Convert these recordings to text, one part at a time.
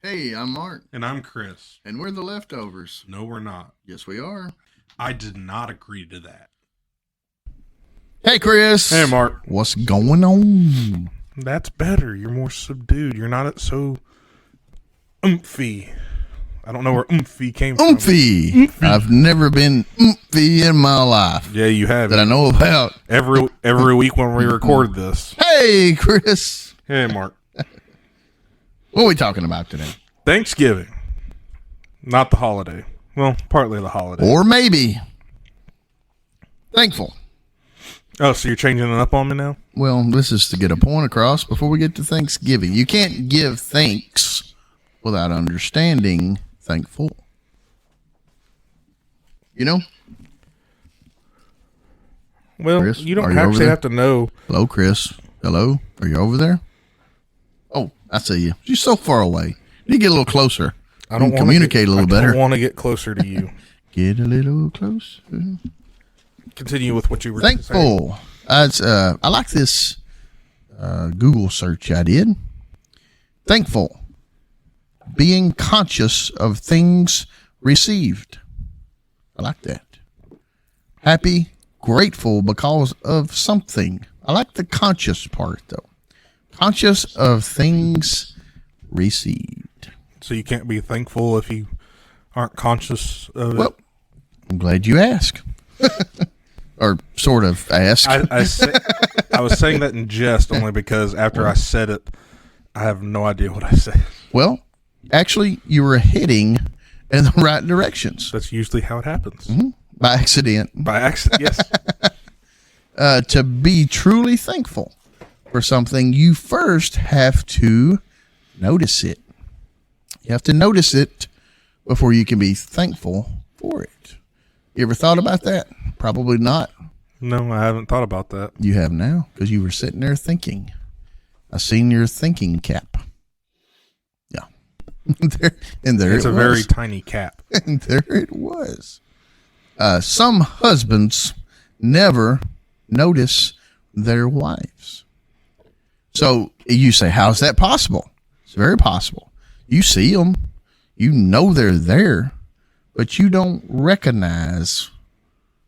Hey, I'm Mark, And I'm Chris. and we're the leftovers. No, we're not. Yes, we are. I did not agree to that. Hey, Chris. Hey, Mark. What's going on? That's better. You're more subdued. You're not so oomphy. I don't know where oomphy came from. Oomphy. I've never been oomphy in my life Yeah, you have. that I know about. Every week when we record this. Hey, Chris. Hey, Mark. What are we talking about today? Thanksgiving. Not the holiday. Well, partly the holiday. Or maybe thankful. Oh, so you're changing it up on me now? Well, this is to get a point across before we get to Thanksgiving. You can't give thanks without understanding thankful. You know? Well, Chris, you are don't you over actually there? have to know. Hello, Chris. Hello? Are you over there? Oh, I see you. You're so far away. You need to get a little closer. I don't You can communicate a little I better. don't want to get closer to you. Get a little closer. Continue with what you were saying. Thankful. I like this Google search I did. Thankful. Being conscious of things received. I like that. Happy, grateful because of something. I like the conscious part, though. Conscious of things received. So you can't be thankful if you aren't conscious of Well, it. I'm glad you asked. Or sort of asked. I was saying that in jest only because after I said it, I have no idea what I said. Well, actually, you were heading in the right directions That's usually how it happens. by accident. By accident, yes. To be truly thankful for something, you first have to notice it. You have to notice it before you can be thankful for it. You ever thought about that? Probably not. No, I haven't thought about that. You have now because you were sitting there thinking. I seen your thinking cap. Yeah. there It's it a was. very tiny cap. And there it was. Some husbands never notice their wives. So you say, how's that possible? It's very possible. You see them, you know they're there, but you don't recognize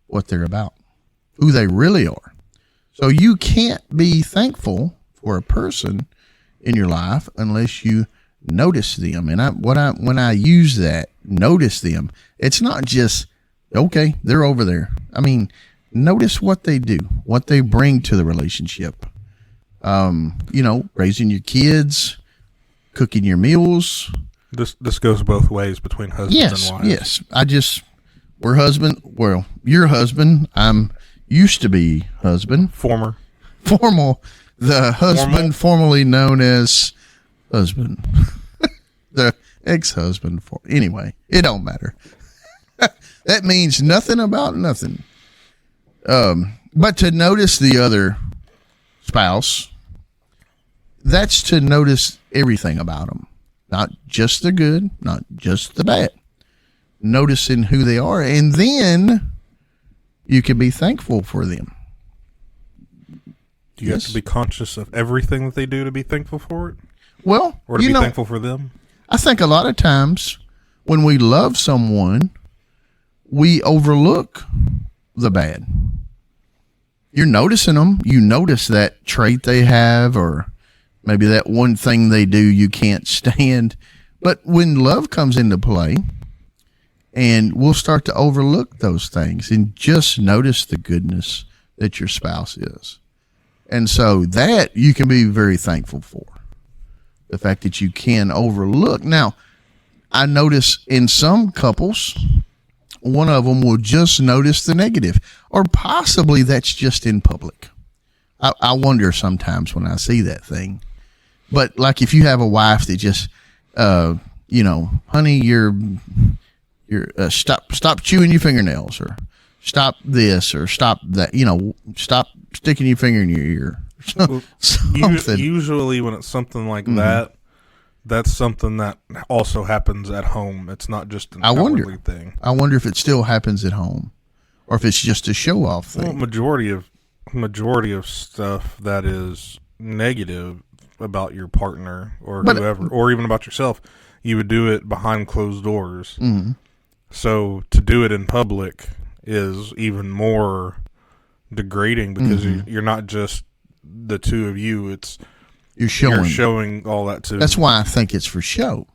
what they're about, who they really are. So you can't be thankful for a person in your life unless you notice them. And when I use that, notice them, it's not just, okay, they're over there. I mean, notice what they do, what they bring to the relationship. Raising your kids, cooking your meals. This goes both ways between husbands and wives. Yes. We're husband. Well, you're husband. I'm used to be husband. Former. Formal. The husband formerly known as husband. The ex-husband. Anyway, it don't matter. That means nothing about nothing. But to notice the other spouse, that's to notice everything about them. Not just the good, not just the bad. Noticing who they are, and then you can be thankful for them. Do you have to be conscious of everything that they do to be thankful for it? Well, Or to be thankful for them? I think a lot of times when we love someone, we overlook the bad. You're noticing them. You notice that trait they have, or maybe that one thing they do you can't stand. But when love comes into play, and we'll start to overlook those things and just notice the goodness that your spouse is. And so that you can be very thankful for. The fact that you can overlook. Now, I notice in some couples, one of them will just notice the negative, or possibly that's just in public. I wonder sometimes when I see that thing. But like if you have a wife that just, honey, you're stop chewing your fingernails, or stop this, or stop that, stop sticking your finger in your ear. Well, Something. usually when it's something like that, that's something that also happens at home. It's not just an outwardly thing. I wonder if it still happens at home, or if it's just a show off thing. Well, majority of stuff that is negative about your partner or whoever, or even about yourself, you would do it behind closed doors. Mm-hmm. So to do it in public is even more degrading because you're not just the two of you. It's you're showing all that too. That's why I think it's for show.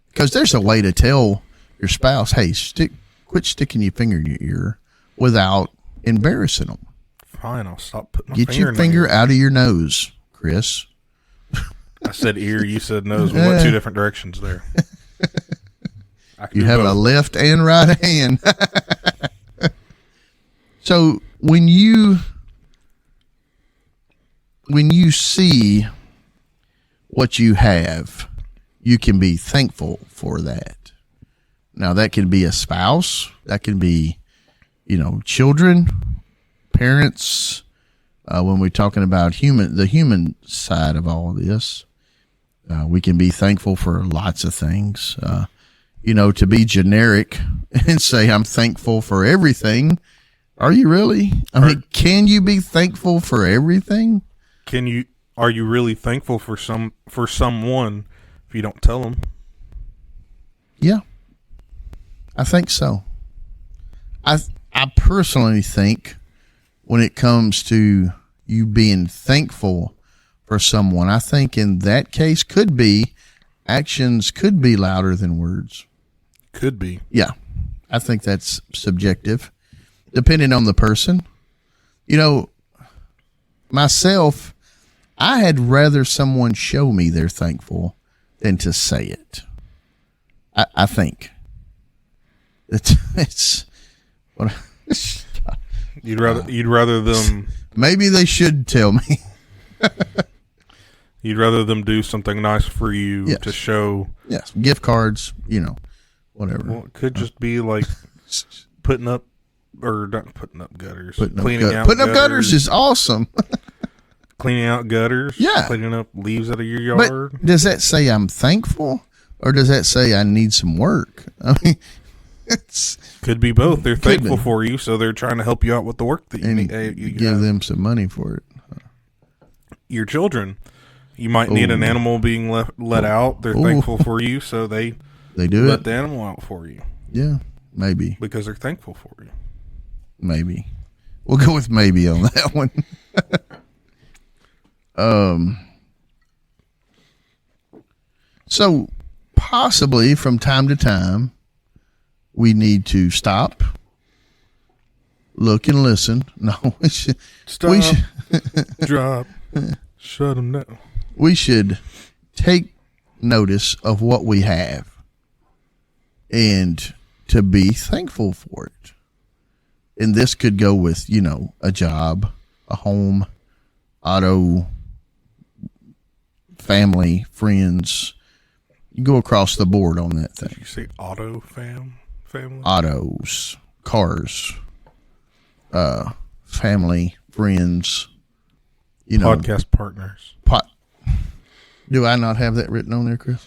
Because there's a way to tell your spouse, hey, quit sticking your finger in your ear without embarrassing them. Fine, I'll stop putting my Get your finger out of your nose, Chris. I said ear, you said nose. We went two different directions there. You have a left and right hand. So when you see what you have, you can be thankful for that. Now that can be a spouse, that can be, children, parents. When we're talking about the human side of all of this, we can be thankful for lots of things. To be generic and say I'm thankful for everything. Are you really? I mean, can you be thankful for everything? Are you really thankful for someone if you don't tell them? Yeah, I think so. I personally think when it comes to you being thankful for someone, I think in that case actions could be louder than words. Could be. Yeah, I think that's subjective, depending on the person. Myself, I had rather someone show me they're thankful than to say it. I think it's what you'd rather them. Maybe they should tell me. You'd rather them do something nice for you to show. Yes, gift cards, whatever. Well, it could just be like putting up gutters. Putting up gutters is awesome. Cleaning out gutters. Yeah. Cleaning up leaves out of your yard. But does that say I'm thankful, or does that say I need some work? I mean, could be both. They're thankful for you, so they're trying to help you out with the work that you need. You give them some money for it. Your children, you might need an animal being let out. They're thankful for you, so they let the animal out for you. Yeah, maybe because they're thankful for you. Maybe we'll go with maybe on that one. So possibly from time to time, we need to stop, look and listen. No, we should stop, drop, shut them down. We should take notice of what we have and to be thankful for it. And this could go with, a job, a home, auto, family, friends. You go across the board on that thing. Did you say family? Autos, cars, family, friends. Podcast partners. Do I not have that written on there, Chris?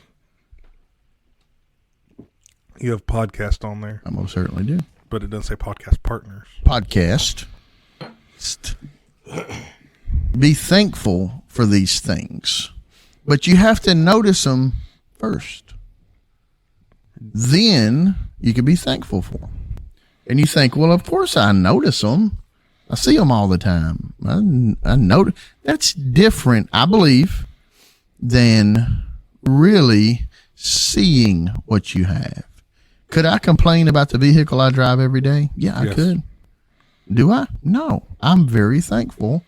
You have podcast on there. I most certainly do. But it doesn't say podcast partners. Podcast. Be thankful for these things. But you have to notice them first. Then you can be thankful for them. And you think, well, of course I notice them. I see them all the time. I notice. That's different, I believe, than really seeing what you have. Could I complain about the vehicle I drive every day? Yeah, I could. Do I? No. I'm very thankful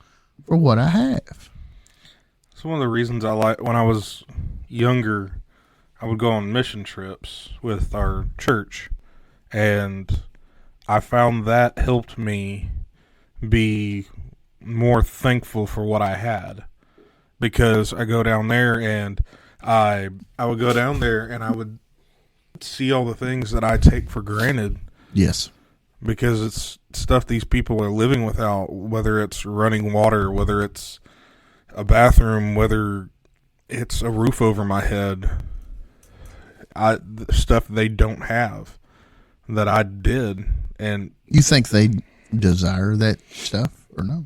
for what I have. It's one of the reasons I like, when I was younger, I would go on mission trips with our church, and I found that helped me be more thankful for what I had, because I go down there and I would go down there and I would see all the things that I take for granted. Yes. Because it's stuff these people are living without, whether it's running water, whether it's a bathroom, whether it's a roof over my head. Stuff they don't have that I did. And you think they desire that stuff or no?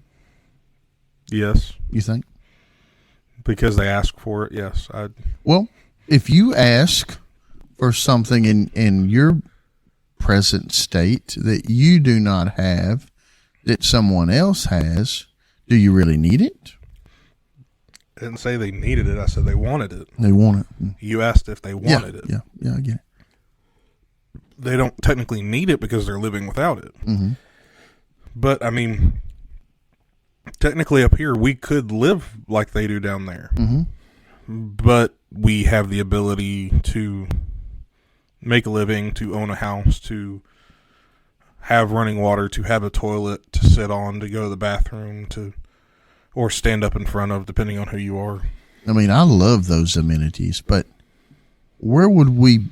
Yes. You think? Because they ask for it, yes. Well, if you ask for something in your present state that you do not have, that someone else has, do you really need it? I didn't say they needed it. I said they wanted it. They want it. You asked if they wanted it. Yeah, I get it. They don't technically need it because they're living without it. Mm-hmm. But, I mean, technically up here, we could live like they do down there. Mm-hmm. But we have the ability to make a living, to own a house, to have running water, to have a toilet to sit on, to go to the bathroom, or stand up in front of, depending on who you are. I mean, I love those amenities, but where would we...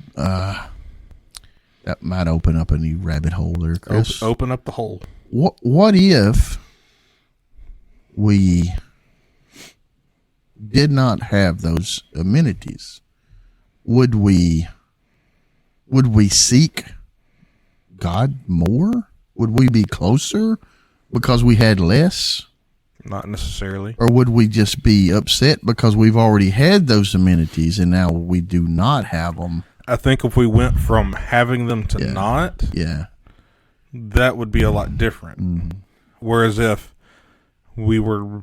that might open up a new rabbit hole there, Chris. Open up the hole. What if we did not have those amenities? Would we seek God more? Would we be closer because we had less? Not necessarily. Or would we just be upset because we've already had those amenities and now we do not have them? I think if we went from having them to not, that would be a lot different. Mm-hmm. Whereas if we were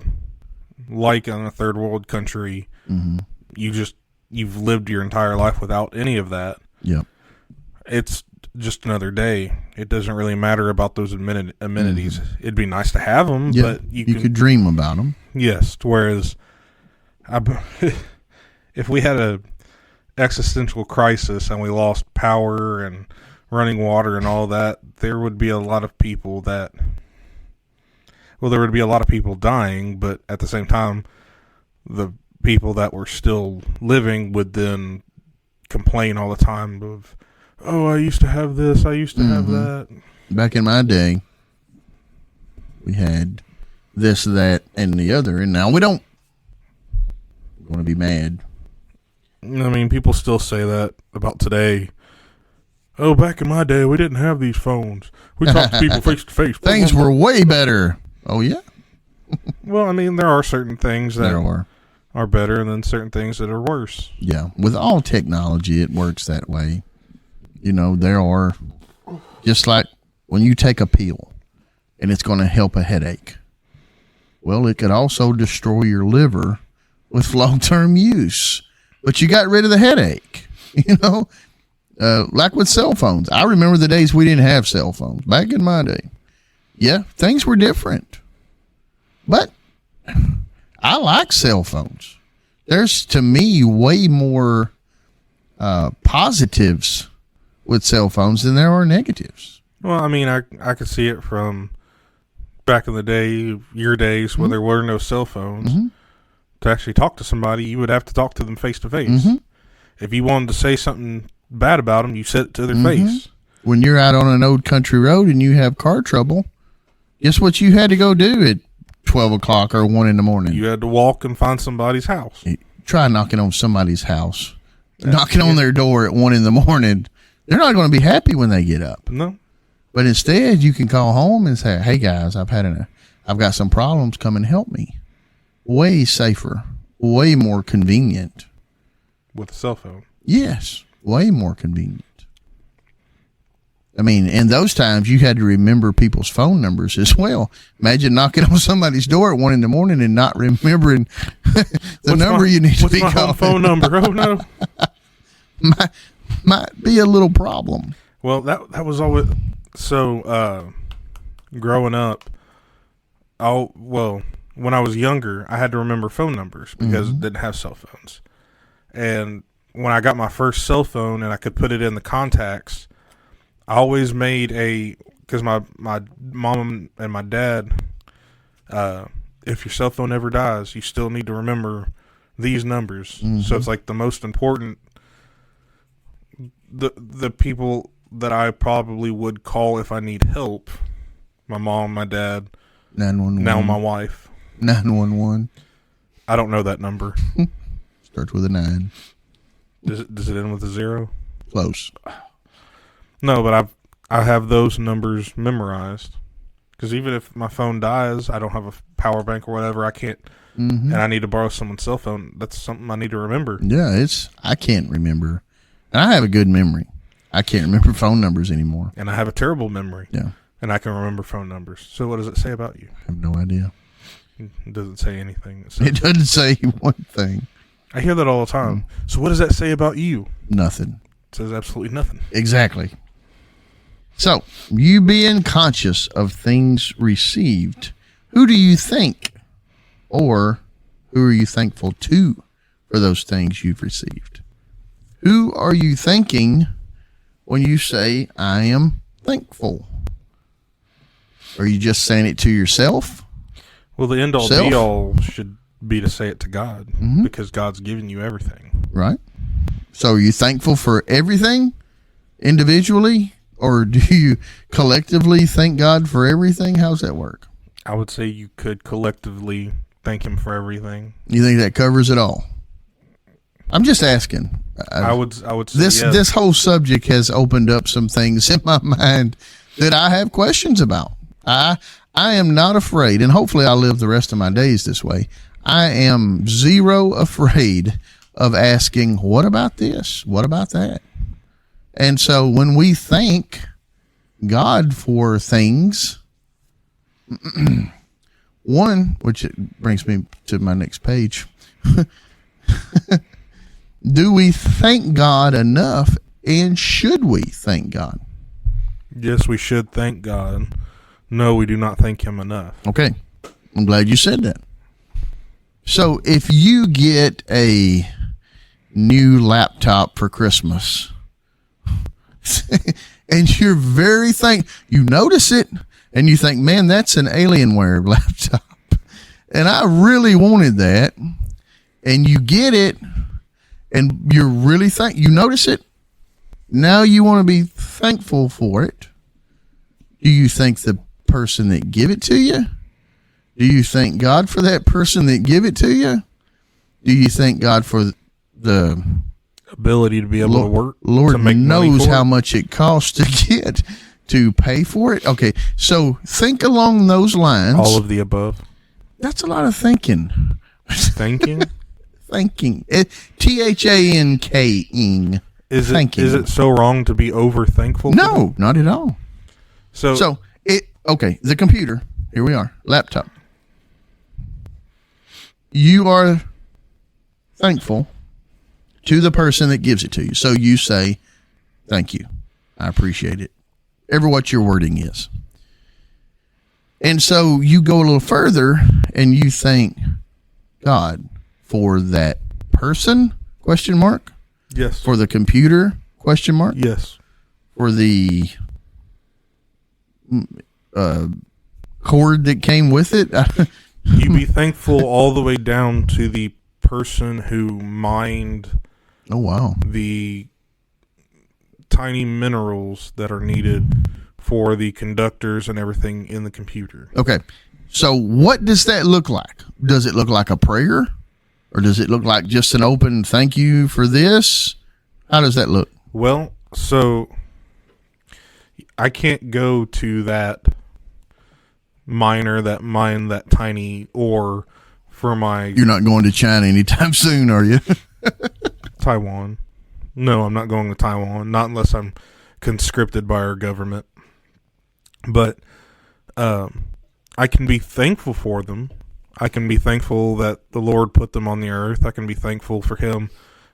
like in a third world country, mm-hmm. you've lived your entire life without any of that. Yep. It's just another day. It doesn't really matter about those amenities. Mm-hmm. It'd be nice to have them, but you could dream about them. Yes. Whereas if we had a existential crisis and we lost power and running water and all that, there would be a lot of people there would be a lot of people dying, but at the same time, the people that were still living would then complain all the time of, oh, I used to have this, I used to have that. Back in my day, we had this, that, and the other, and now we don't. We want to be mad. I mean, people still say that about today. Oh, back in my day, we didn't have these phones. We talked to people face to face. Things were way better. Oh, yeah? Well, I mean, there are certain things that There are better and then certain things that are worse. Yeah. With all technology, it works that way. You know, there are, just like when you take a pill and it's going to help a headache. Well, it could also destroy your liver with long-term use. But you got rid of the headache, you know, like with cell phones. I remember the days we didn't have cell phones back in my day. Yeah, things were different. But I like cell phones. There's, to me, way more positives with cell phones than there are negatives. Well, I mean, I could see it from back in the day, your days, where there were no cell phones. Mm-hmm. To actually talk to somebody, you would have to talk to them face to face. If you wanted to say something bad about them, you said it to their face. When you're out on an old country road and you have car trouble, guess what you had to go do at 12 o'clock or 1 in the morning? You had to walk and find somebody's house. Try knocking on somebody's house. Knocking on their door at 1 in the morning. They're not going to be happy when they get up. No. But instead, you can call home and say, hey, guys, I've got some problems. Come and help me. Way safer, way more convenient. With a cell phone. Yes, way more convenient. I mean, in those times, you had to remember people's phone numbers as well. Imagine knocking on somebody's door at 1 in the morning and not remembering the number you need to be calling. What's my phone number? Oh, no. Might be a little problem. Well, that was always... So, growing up, when I was younger, I had to remember phone numbers because it didn't have cell phones. And when I got my first cell phone and I could put it in the contacts, I always made because my mom and my dad, if your cell phone ever dies, you still need to remember these numbers. So it's like the most important, the people that I probably would call if I need help. My mom, my dad, 911. Now my wife. 911. I don't know that number. Starts with a 9. Does it end with a 0? Close. No, but I have those numbers memorized. Because even if my phone dies, I don't have a power bank or whatever, I can't, and I need to borrow someone's cell phone, that's something I need to remember. Yeah, I can't remember. And I have a good memory. I can't remember phone numbers anymore. And I have a terrible memory. Yeah. And I can remember phone numbers. So what does it say about you? I have no idea. It doesn't say anything. It doesn't say one thing. I hear that all the time. So what does that say about you? Nothing. It says absolutely nothing. Exactly. So, you being conscious of things received, who do you think, or who are you thankful to for those things you've received? Who are you thanking when you say, I am thankful? Are you just saying it to yourself? Well, the end all Self? be all should be to say it to God, because God's given you everything. Right? So, are you thankful for everything individually? Or do you collectively thank God for everything? How's that work? I would say you could collectively thank Him for everything. You think that covers it all? I'm just asking. I would say This yes. this whole subject has opened up some things in my mind that I have questions about. I am not afraid, and hopefully I'll live the rest of my days this way. I am zero afraid of asking, what about this? What about that? And so when we thank God for things, one, which brings me to my next page, do we thank God enough, and should we thank God? Yes, we should thank God. No, we do not thank Him enough. Okay, I'm glad you said that. So if you get a new laptop for Christmas, and you're very you notice it, and you think, man, that's an Alienware laptop, and I really wanted that, and you get it, and you're really you notice it, now you want to be thankful for it. Do you thank the person that give it to you? Do you thank God for that person that give it to you? Do you thank God for the ability to be able to work? Lord to make knows money how it. much it costs to pay for it. Okay, so think along those lines. All of the above. That's a lot of thinking. Thanking? Thinking. THANKing. Is Thanking. it so wrong to be over thankful? No, not at all. So Okay, the computer. Here we are. Laptop. You are thankful to the person that gives it to you. So you say, thank you. I appreciate it. Ever what your wording is. And so you go a little further and you thank God for that person, question mark, yes. for the computer, question mark, Yes. for the cord that came with it. You be thankful all the way down to the person who mined Oh, wow. the tiny minerals that are needed for the conductors and everything in the computer. Okay. So what does that look like? Does it look like a prayer? Or does it look like just an open thank you for this? How does that look? Well, so I can't go to that miner that mined that tiny ore for my You're not going to China anytime soon, are you? Taiwan. No, I'm not going to Taiwan, not unless I'm conscripted by our government. But I can be thankful for them. I can be thankful that the Lord put them on the earth. I can be thankful for Him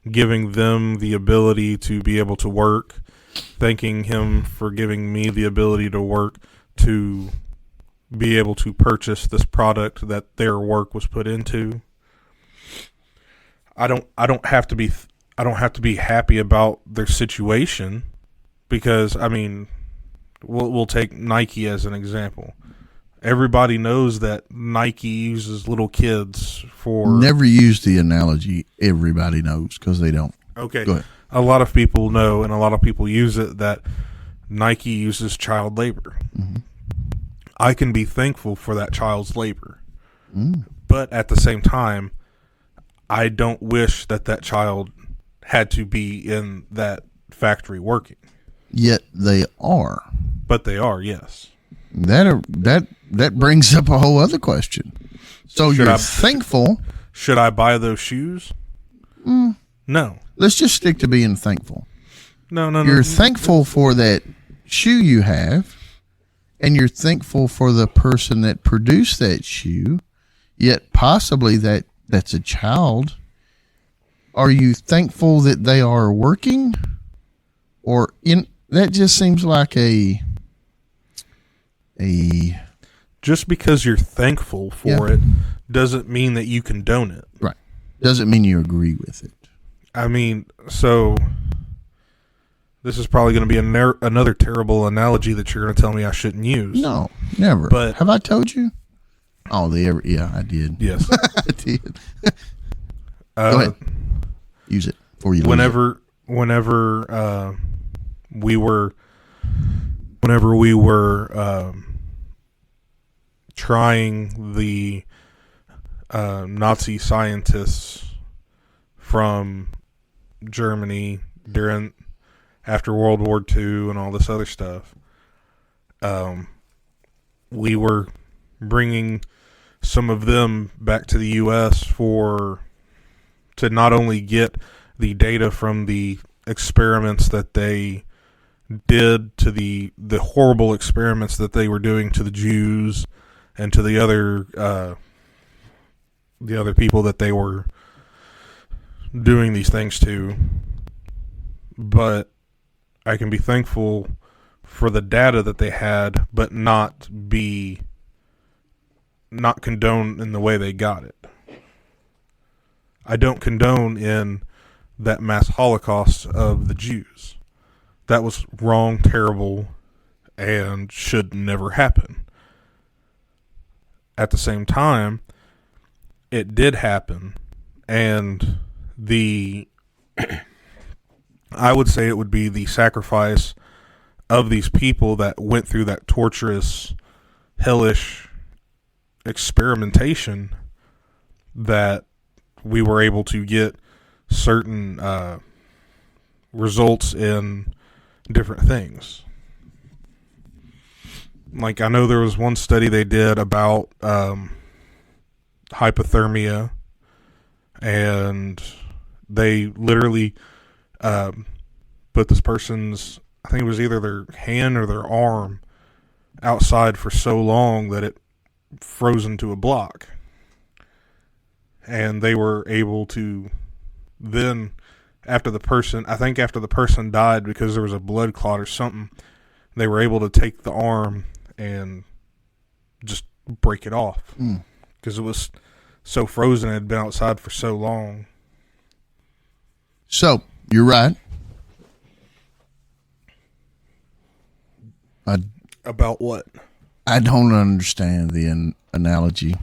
giving them the ability to be able to work, thanking Him for giving me the ability to work to be able to purchase this product that their work was put into. I don't have to be happy about their situation, because I mean, we'll take Nike as an example. Everybody knows that Nike uses little kids for... Never use the analogy everybody knows, because they don't. Okay. Go ahead. A lot of people know, and a lot of people use it, that Nike uses child labor. Mm-hmm. I can be thankful for that child's labor. But at the same time, I don't wish that child had to be in that factory working. Yet they are. But they are, yes. That brings up a whole other question. So Should you're I- thankful. Should I buy those shoes? No. Let's just stick to being thankful. No. You're thankful for that shoe you have, and you're thankful for the person that produced that shoe, yet possibly that's a child. Are you thankful that they are working? Or that just seems like a Just because you're thankful for it doesn't mean that you condone it. right. Doesn't mean you agree with it. I mean, so this is probably going to be another terrible analogy that you're going to tell me I shouldn't use. No, never. But- have I told you? Oh, yeah, I did. Yes. I did. Go ahead. Use it before you lose it. Whenever we were trying the Nazi scientists from Germany after World War II and all this other stuff, we were bringing some of them back to the U.S. to not only get the data from the experiments that they did, to the horrible experiments that they were doing to the Jews and to the other people that they were doing these things to, but I can be thankful for the data that they had, but not condone in the way they got it. I don't condone in that mass Holocaust of the Jews. That was wrong, terrible, and should never happen. At the same time, it did happen, and I would say it would be the sacrifice of these people that went through that torturous, hellish experimentation that we were able to get certain results in different things. Like, I know there was one study they did about hypothermia, and they literally put this person's, I think it was either their hand or their arm, outside for so long that it froze into a block. And they were able to then, after the person died because there was a blood clot or something, they were able to take the arm and just break it off because it was so frozen. It had been outside for so long. So, you're right. About what? I don't understand the analogy.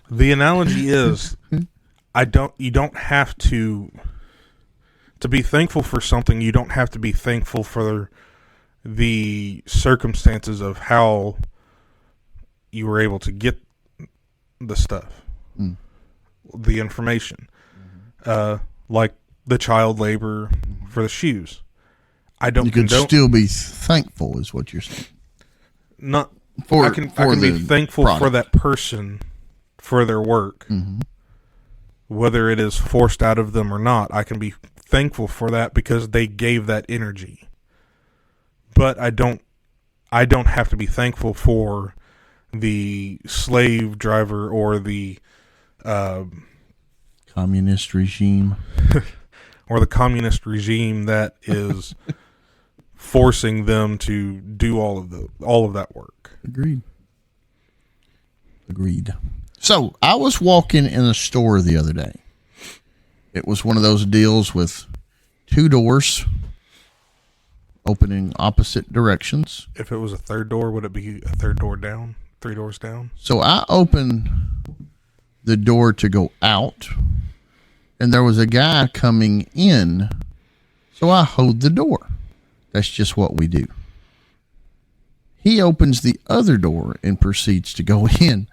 The analogy is, you don't have to be thankful for something. You don't have to be thankful for the circumstances of how you were able to get the stuff, the information, like the child labor for the shoes. I don't. You can still be thankful, is what you're saying. Not for. I can be thankful for that person, for their work, whether it is forced out of them or not. I can be thankful for that because they gave that energy. But I don't have to be thankful for the slave driver or the communist regime that is forcing them to do all of that work. Agreed. So I was walking in a store the other day. It was one of those deals with two doors opening opposite directions. If it was a third door, would it be a third door down? 3 doors down? So I opened the door to go out, and there was a guy coming in. So I hold the door. That's just what we do. He opens the other door and proceeds to go in.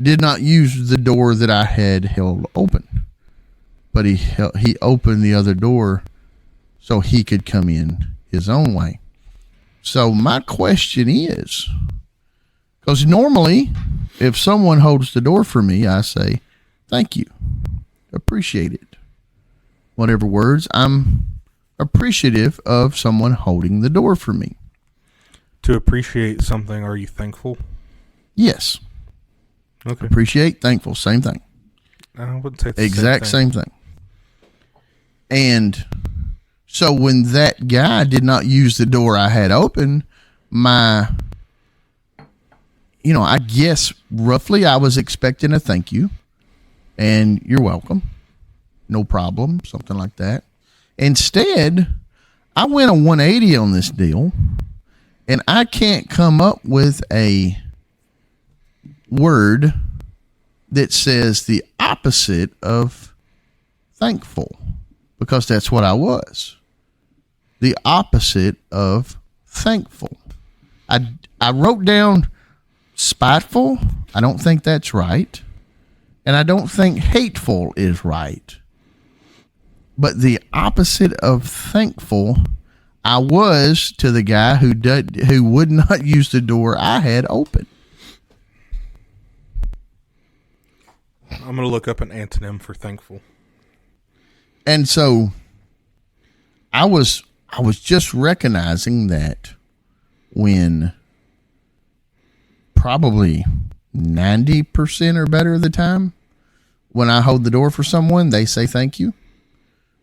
Did not use the door that I had held open, but he opened the other door so he could come in his own way. So my question is, because normally if someone holds the door for me, I say, thank you, appreciate it. Whatever words, I'm appreciative of someone holding the door for me. To appreciate something, are you thankful? Yes. Okay. Appreciate, thankful, same thing. I wouldn't say it's the Exact same same thing. And so when that guy did not use the door I had open, I guess roughly I was expecting a thank you and you're welcome. No problem, something like that. Instead, I went a 180 on this deal, and I can't come up with a word that says the opposite of thankful, because that's what I was. The opposite of thankful. I wrote down spiteful. I don't think that's right. And I don't think hateful is right. But the opposite of thankful, I was to the guy who would not use the door I had open. I'm going to look up an antonym for thankful. And so I was just recognizing that when probably 90% or better of the time, when I hold the door for someone, they say thank you.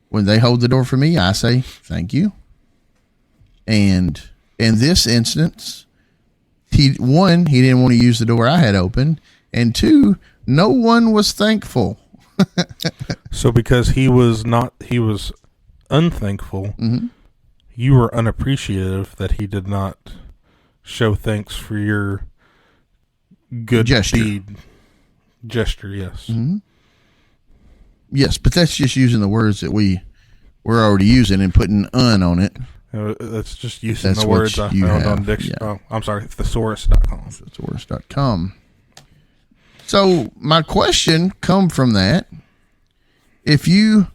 When they hold the door for me, I say thank you. And in this instance, he didn't want to use the door I had open, and two, no one was thankful. So because he was unthankful, you were unappreciative that he did not show thanks for your good deed. Gesture, yes. Mm-hmm. Yes, but that's just using the words that we're already using and putting on it. That's just using the words I found on dictionary. Yeah. Oh, I'm sorry, thesaurus.com. Thesaurus.com. So my question come from that. If you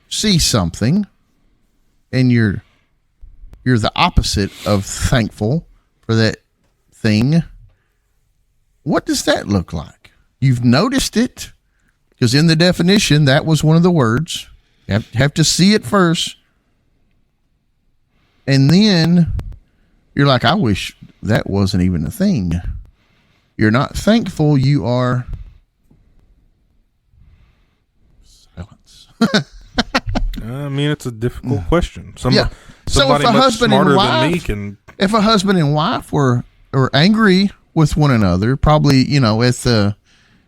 see something and you're the opposite of thankful for that thing, what does that look like? You've noticed it, because in the definition, that was one of the words. You have to see it first. And then you're like, I wish that wasn't even a thing. You're not thankful. You are silence. I mean, it's a difficult question. Yeah. Somebody so if a much husband smarter and than me wife, can. if a husband and wife were angry with one another, probably,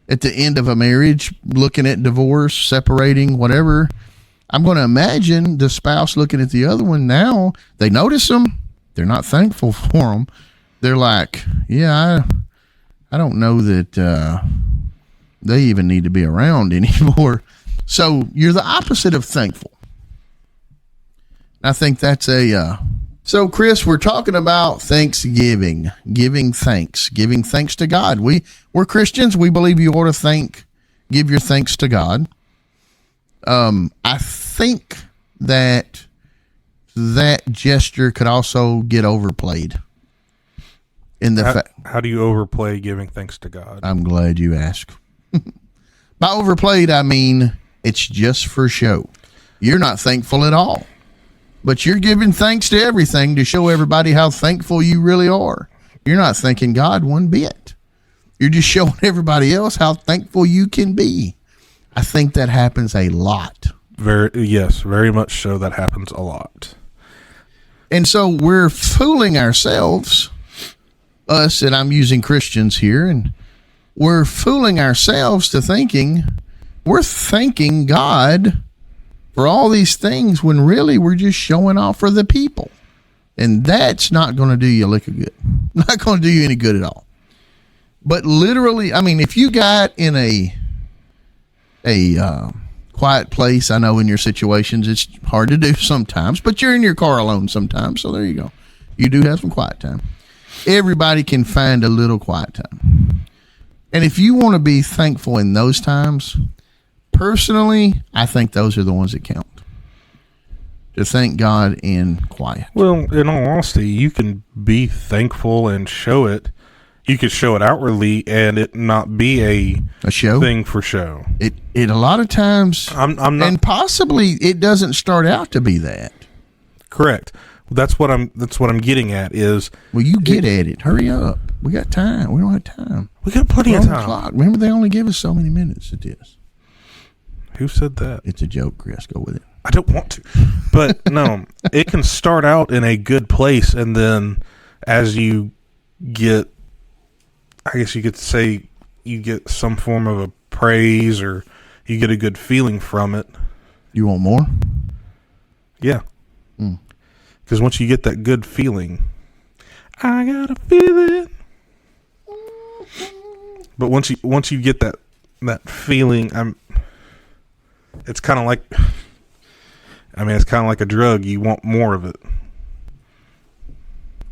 at the end of a marriage, looking at divorce, separating, whatever, I'm going to imagine the spouse looking at the other one now. They notice them. They're not thankful for them. They're like, yeah, I don't know that they even need to be around anymore. So you're the opposite of thankful. I think that's so Chris, we're talking about Thanksgiving, giving thanks to God. We're Christians. We believe you ought to give your thanks to God. I think that gesture could also get overplayed. How do you overplay giving thanks to God? I'm glad you asked. By overplayed, I mean it's just for show. You're not thankful at all, but you're giving thanks to everything to show everybody how thankful you really are. You're not thanking God one bit. You're just showing everybody else how thankful you can be. I think that happens a lot. Very much so. That happens a lot. And so we're fooling ourselves, us, and I'm using Christians here, and we're fooling ourselves to thinking we're thanking God for all these things when really we're just showing off for the people. And that's not going to do you a lick of good. Not going to do you any good at all. But literally, I mean, if you got in a quiet place, I know in your situations it's hard to do sometimes, but you're in your car alone sometimes, so there you go. You do have some quiet time. Everybody can find a little quiet time. And if you want to be thankful in those times, personally, I think those are the ones that count. to thank God in quiet. Well, in all honesty, you can be thankful and show it. You could show it outwardly and it not be A show. thing for show. It a lot of times, I'm not and possibly it doesn't start out to be that. correct. That's what I'm getting at is Well, you get at it. Hurry up. We got time. We don't have time. we got plenty We're of on the time. clock. Remember, they only give us so many minutes at this. Who said that? It's a joke, Chris. Go with it. I don't want to. But no, it can start out in a good place and then as you get, I guess you could say you get some form of a praise or you get a good feeling from it. You want more? Yeah. Mm. Because once you get that good feeling, I got a feeling. But once you get that feeling, it's kind of like, it's kind of like a drug. You want more of it.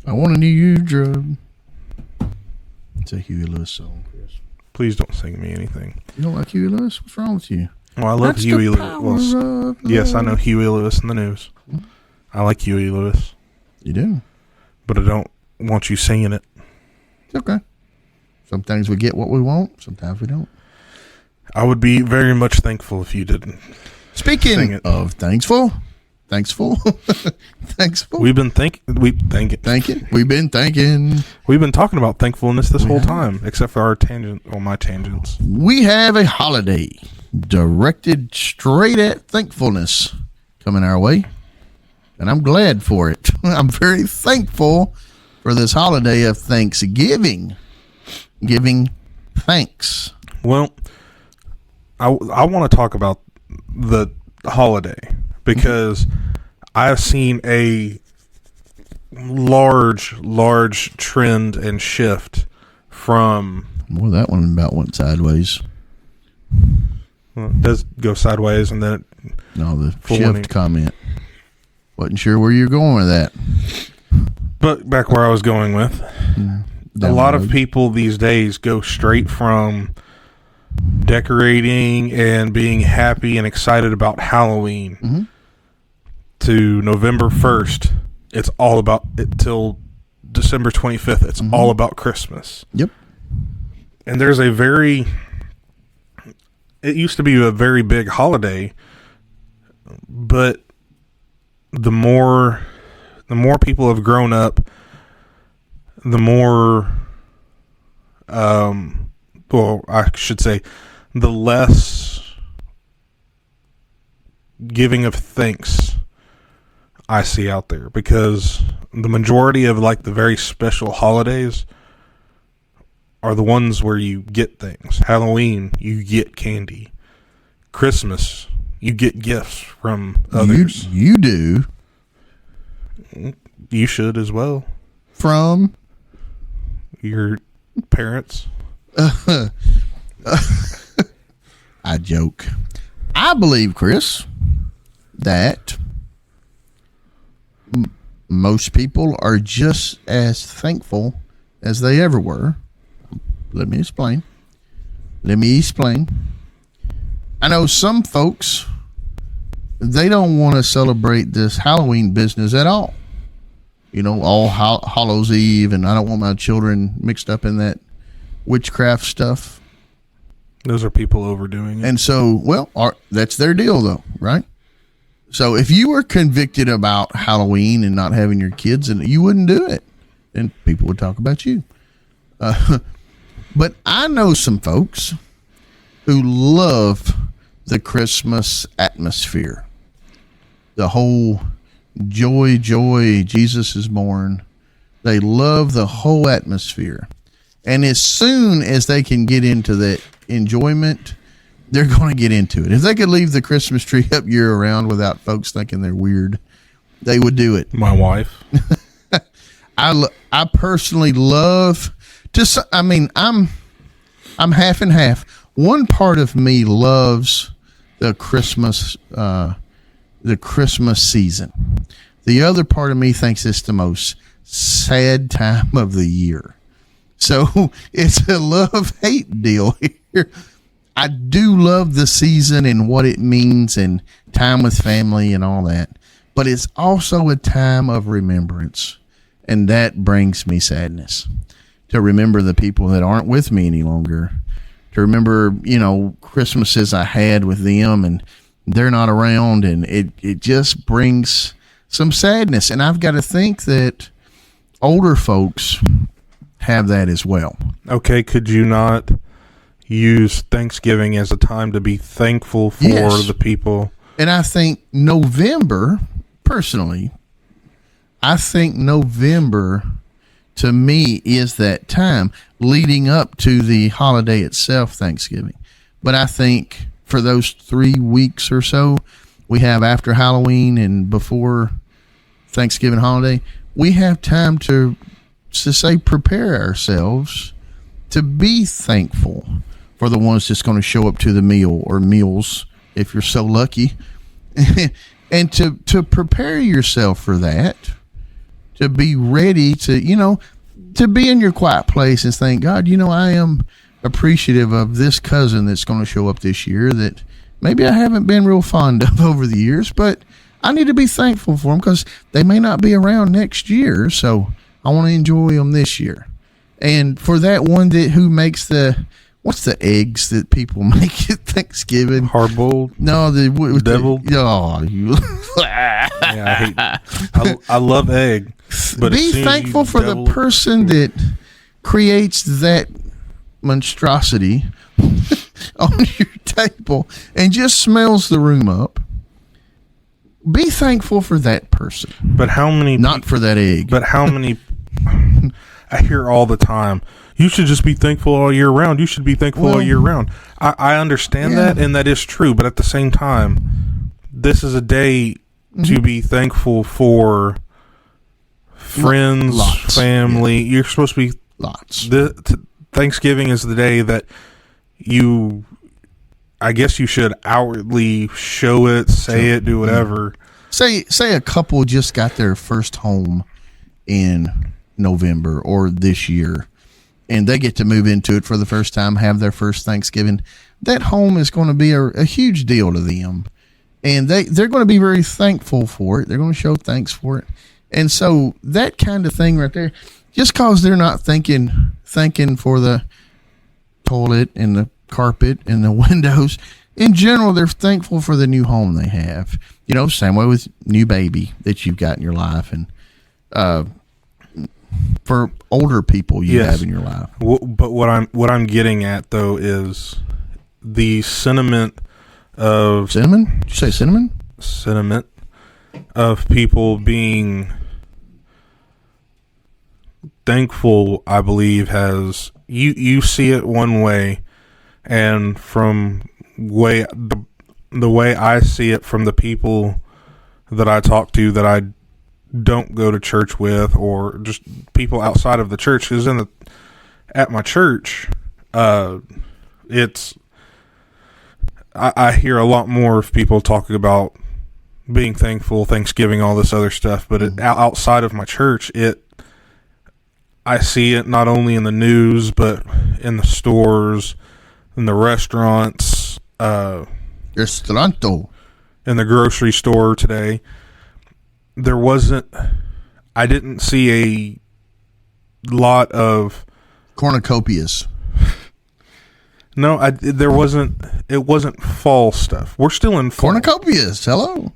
I want a new drug. It's a Huey Lewis song, Chris. Please don't sing me anything. You don't like Huey Lewis? What's wrong with you? Well, I love That's Huey the power Lewis. of Yes, I love. know Huey Lewis in the news. I like Huey Lewis, You do. but I don't want you singing it. It's okay. Sometimes we get what we want. Sometimes we don't. I would be very much thankful if you didn't. Sing Speaking it. of thankful. We've been thinking. We've been thanking. We've been talking about thankfulness this whole time, except for our tangent or my tangents. We have a holiday directed straight at thankfulness coming our way, and I'm glad for it. I'm very thankful for this holiday of Thanksgiving, giving thanks. Well, I want to talk about the holiday because I've seen a large trend and shift from. Well, that one about went sideways. Well, it does go sideways, and then it, No, the For shift wanting- comment. Wasn't sure where you're going with that. but back where I was going with, a lot of people these days go straight from decorating and being happy and excited about Halloween to November 1st. It's all about it till December 25th. It's all about Christmas. Yep. And there's it used to be a very big holiday, but the more people have grown up, the more, well, I should say, the less giving of thanks I see out there, because the majority of like the very special holidays are the ones where you get things. Halloween, you get candy. Christmas, you get gifts from others. You do You should as well. from Your parents. I joke. I believe, Chris, that most people are just as thankful as they ever were. Let me explain. I know some folks, they don't want to celebrate this Halloween business at all. You know, All Hallows Eve, and I don't want my children mixed up in that witchcraft stuff. Those are people overdoing it. And so, well, that's their deal, though, right? So if you were convicted about Halloween and not having your kids, and you wouldn't do it, then people would talk about you. But I know some folks who love the Christmas atmosphere, the whole joy, Jesus is born. They love the whole atmosphere. And as soon as they can get into that enjoyment, they're going to get into it. If they could leave the Christmas tree up year round without folks thinking they're weird, they would do it. My wife. I personally love to. I mean, I'm half and half. One part of me loves the Christmas season. The other part of me thinks it's the most sad time of the year. So it's a love-hate deal here. I do love the season and what it means and time with family and all that. but it's also a time of remembrance. And that brings me sadness to remember the people that aren't with me any longer, to remember, Christmases I had with them and they're not around. And it just brings some sadness. And I've got to think that older folks have that as well. Okay, could you not use Thanksgiving as a time to be thankful for Yes. the people? And I think November, personally, to me is that time leading up to the holiday itself, Thanksgiving. But I think for those 3 weeks or so we have after Halloween and before Thanksgiving holiday, we have time to say prepare ourselves to be thankful for the ones that's going to show up to the meal or meals if you're so lucky. And to prepare yourself for that, to be ready to, to be in your quiet place and think, God, I am appreciative of this cousin that's going to show up this year that maybe I haven't been real fond of over the years, but I need to be thankful for them because they may not be around next year. So I want to enjoy them this year. And for that one who makes what's the eggs that people make at Thanksgiving? Hard-boiled? No, Deviled? I love egg. But be thankful for the person that creates that monstrosity on your table and just smells the room up. Be thankful for that person. But how many... Not for that egg. But how many... I hear all the time, you should just be thankful all year round. You should be thankful all year round. I understand that, and that is true. But at the same time, this is a day to be thankful for friends, Lots. family. You're supposed to be... Lots. Thanksgiving is the day that I guess you should outwardly show it, say it, do whatever. Say a couple just got their first home in November or this year, and they get to move into it for the first time, have their first Thanksgiving. That home is going to be a huge deal to them, and they're going to be very thankful for it. They're going to show thanks for it. And so that kind of thing right there, just because they're not thanking for the toilet and the carpet and the windows, in general, they're thankful for the new home they have. Same way with new baby that you've got in your life, and for older people you have in your life. But what I'm getting at though is the sentiment of cinnamon. Did you say cinnamon? Sentiment of people being thankful. I believe has you see it one way, and from the way I see it from the people that I talk to that I don't go to church with, or just people outside of the church, because at my church, I hear a lot more of people talking about being thankful, Thanksgiving, all this other stuff. But outside of my church, I see it not only in the news, but in the stores, in the restaurants, Restauranto. in the grocery store today. I didn't see a lot of cornucopias. No, it wasn't fall stuff. We're still in fall. Cornucopias. Hello.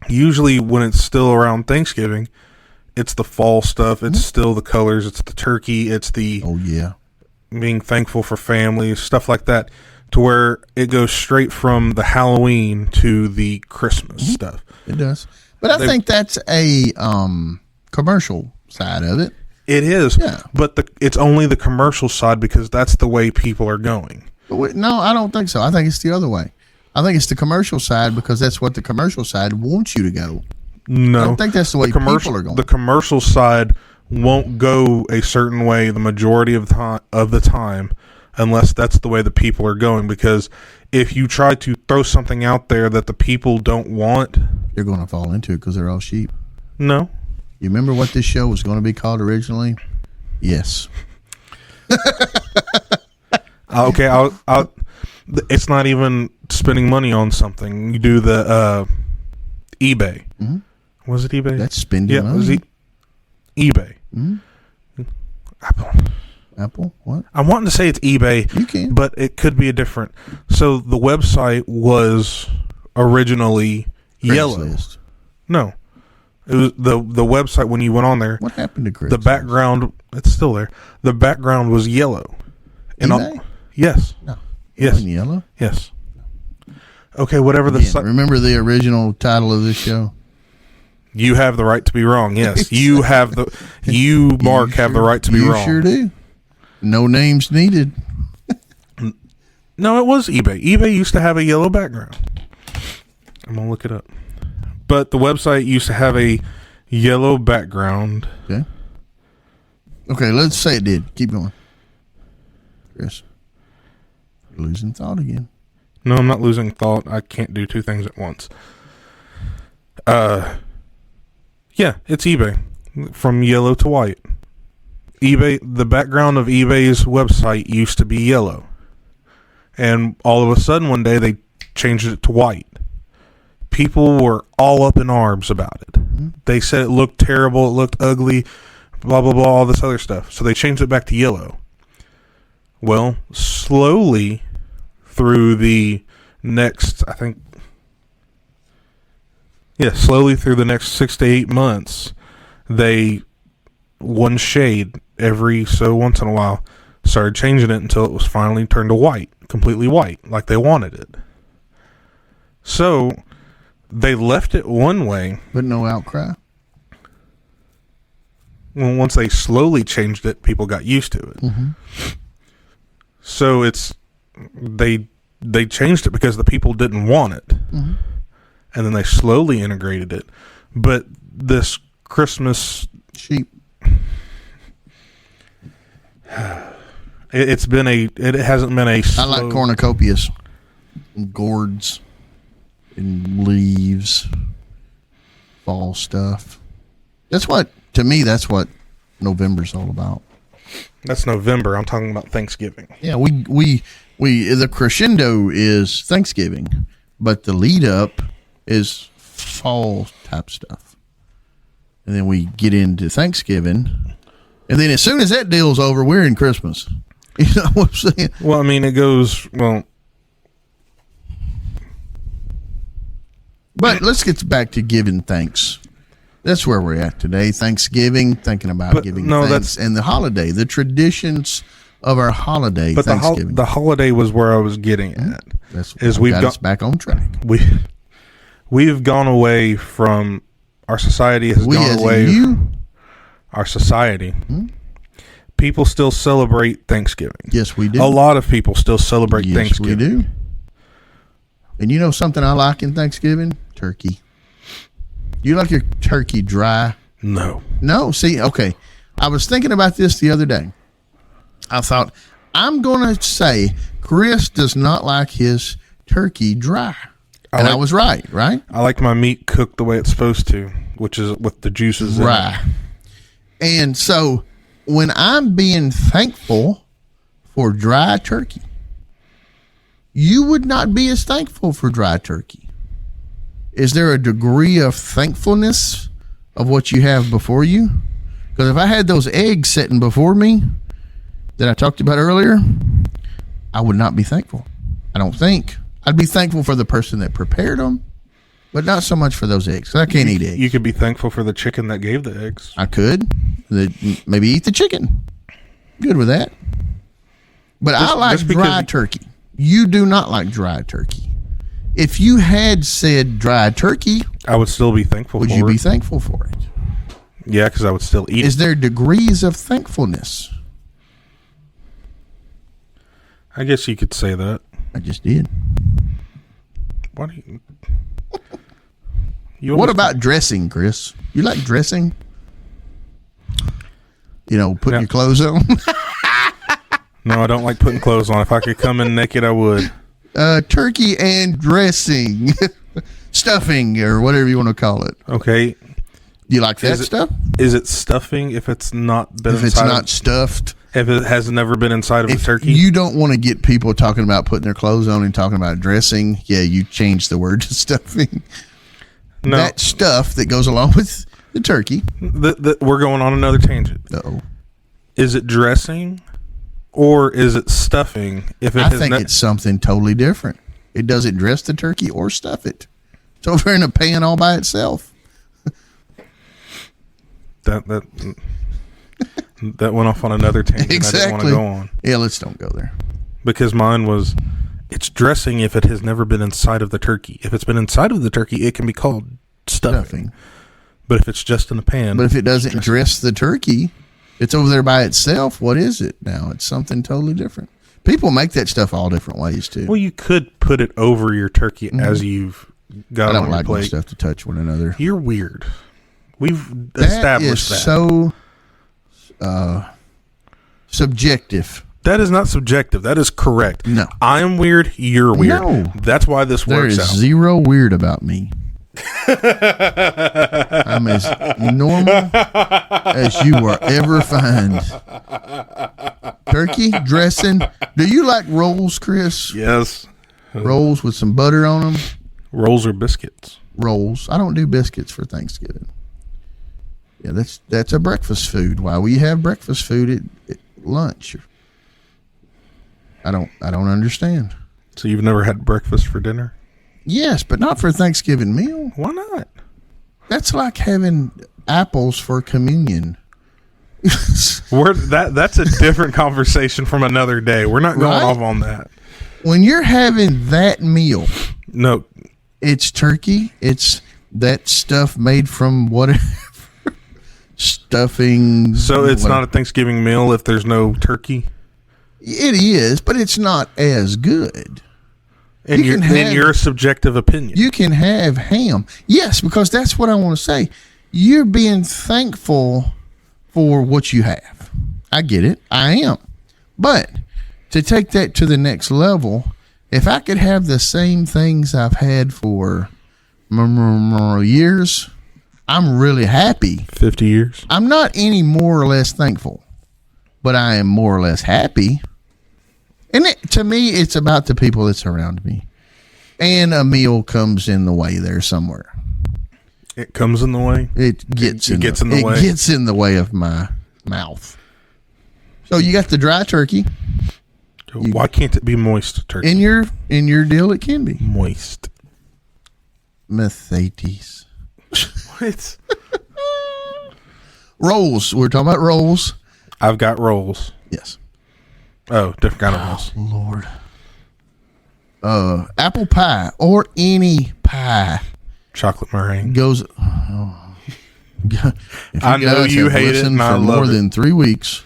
Usually when it's still around Thanksgiving, it's the fall stuff. It's still the colors. It's the turkey. It's the being thankful for family, stuff like that, to where it goes straight from the Halloween to the Christmas stuff. It does. But I think that's a commercial side of it. It is. Yeah. But it's only the commercial side because that's the way people are going. No, I don't think so. I think it's the other way. I think it's the commercial side because that's what the commercial side wants you to go. No. I don't think that's the way people are going. The commercial side won't go a certain way the majority of the time unless that's the way the people are going. Because if you try to throw something out there that the people don't want, you're going to fall into it because they're all sheep. No. You remember what this show was going to be called originally? Yes. Okay, it's not even spending money on something. You do the eBay. Was it eBay? That's spending yeah, it was money. eBay. Apple? What? I'm wanting to say it's eBay, You can. but it could be a different. So the website was originally yellow. Craigslist. No, it was the website when you went on there. What happened to Craigslist? The background, it's still there. The background was yellow. eBay? Yes, No. yes, In yellow? yes. Okay, whatever the Again, site. remember the original title of this show? You have the right to be wrong. Yes, you have the. You, Mark, have the right to be wrong. You sure do. No names needed. No, it was eBay. eBay used to have a yellow background. I'm gonna look it up. But the website used to have a yellow background. Okay. Okay, let's say it did. Keep going. Chris. You're losing thought again. No, I'm not losing thought. I can't do two things at once. Yeah, it's eBay. From yellow to white. eBay, the background of eBay's website used to be yellow. And all of a sudden one day they changed it to white. People were all up in arms about it. They said it looked terrible, it looked ugly, blah, blah, blah, all this other stuff. So they changed it back to yellow. Well, slowly through the next, slowly through the next 6 to 8 months, they, one shade every so once in a while, started changing it until it was finally turned to white, completely white, like they wanted it. So they left it one way. But no outcry. Well, once they slowly changed it, people got used to it. So they changed it because the people didn't want it, and then they slowly integrated it. But this Christmas Sheep. it hasn't been a slow, I like cornucopias. And gourds. And leaves. Fall stuff. To me, that's what November's all about. That's November. I'm talking about Thanksgiving. Yeah, we the crescendo is Thanksgiving, but the lead up is fall type stuff. And then we get into Thanksgiving, and then as soon as that deal's over, we're in Christmas. You know what I'm saying? Well, I mean, it goes, But let's get back to giving thanks. That's where we're at today. Thanksgiving, thinking about giving thanks, and the holiday, the traditions of our holiday. But Thanksgiving. the holiday was where I was getting at. We've got us back on track. We've gone away from our society has gone away. Our society. People still celebrate Thanksgiving. Yes, we do. A lot of people still celebrate Thanksgiving. Yes, we do. And you know something I like in Thanksgiving? Turkey. You like your turkey dry? No. No? See, okay. I was thinking about this the other day. I thought, I'm going to say Chris does not like his turkey dry. I was right? I like my meat cooked the way it's supposed to, which is with the juices in it. And so when I'm being thankful for dry turkey, you would not be as thankful for dry turkey. Is there a degree of thankfulness of what you have before you? Because if I had those eggs sitting before me that I talked about earlier, I would not be thankful. I don't think. I'd be thankful for the person that prepared them, but not so much for those eggs. I can't eat eggs. You could be thankful for the chicken that gave the eggs. I could. Maybe eat the chicken. Good with that. But I like dry turkey. You do not like dry turkey. If you had said dry turkey, I would still be thankful for it. Would you be thankful for it? Yeah, because I would still eat it. Is there degrees of thankfulness? I guess you could say that. I just did. What do you what about dressing, Chris? You like dressing? You know, putting your clothes on? No, I don't like putting clothes on. If I could come in naked, I would. Turkey and dressing. Stuffing, or whatever you want to call it. Okay. Do you like that stuff? Is it stuffing if it's not been if it's not stuffed? If it has never been inside of a turkey? You don't want to get people talking about putting their clothes on and talking about dressing. Yeah, you change the word to stuffing. No. that stuff that goes along with the turkey. We're going on another tangent. Uh-oh. Is it dressing or is it stuffing? If it I has think it's something totally different. It doesn't dress the turkey or stuff it. It's over in a pan all by itself. that went off on another tangent. Exactly. I didn't want to go on. Yeah, let's don't go there. Because mine was, it's dressing if it has never been inside of the turkey. If it's been inside of the turkey, it can be called stuffing. But if it's just in the pan. But if it doesn't dress the turkey, it's over there by itself. What is it now? It's something totally different. People make that stuff all different ways too. Well, you could put it over your turkey as you've got I it don't on your like my plate. stuff to touch one another. You're weird. We've That established is that. so subjective. That is not subjective. That is correct. No. I am weird. You're weird. No. That's why this There works is out. zero weird about me. I'm as normal as you will ever find. Turkey dressing. Do you like rolls, Chris? Yes. Rolls with some butter on them. Rolls or biscuits. Rolls. I don't do biscuits for Thanksgiving. Yeah, that's a breakfast food. Why we have breakfast food at lunch? I don't understand. So you've never had breakfast for dinner? Yes, but not for a Thanksgiving meal. Why not? That's like having apples for communion. That's a different conversation from another day. We're not going Right? off on that. When you're having that meal, No. it's turkey. It's that stuff made from whatever stuffing. So it's whatever. not a Thanksgiving meal if there's no turkey? It is, but it's not as good. In You can have- your subjective opinion. You can have ham. Yes, because that's what I want to say. You're being thankful for what you have. I get it. I am. But to take that to the next level, if I could have the same things I've had for years, I'm really happy. 50 years. I'm not any more or less thankful, but I am more or less happy. And to me, it's about the people that surround me. And a meal comes in the way there somewhere. It comes in the way. It gets in the way. It gets in the way of my mouth. So you got the dry turkey. Why can't it be moist turkey? In your deal, it can be. Moist. Methates. What? Rolls. We're talking about rolls. I've got rolls. Yes. Oh, different kind of rolls. Lord. Apple pie or any pie Chocolate meringue. goes. If I know guys you have hate it, listened and I for more love it. than 3 weeks,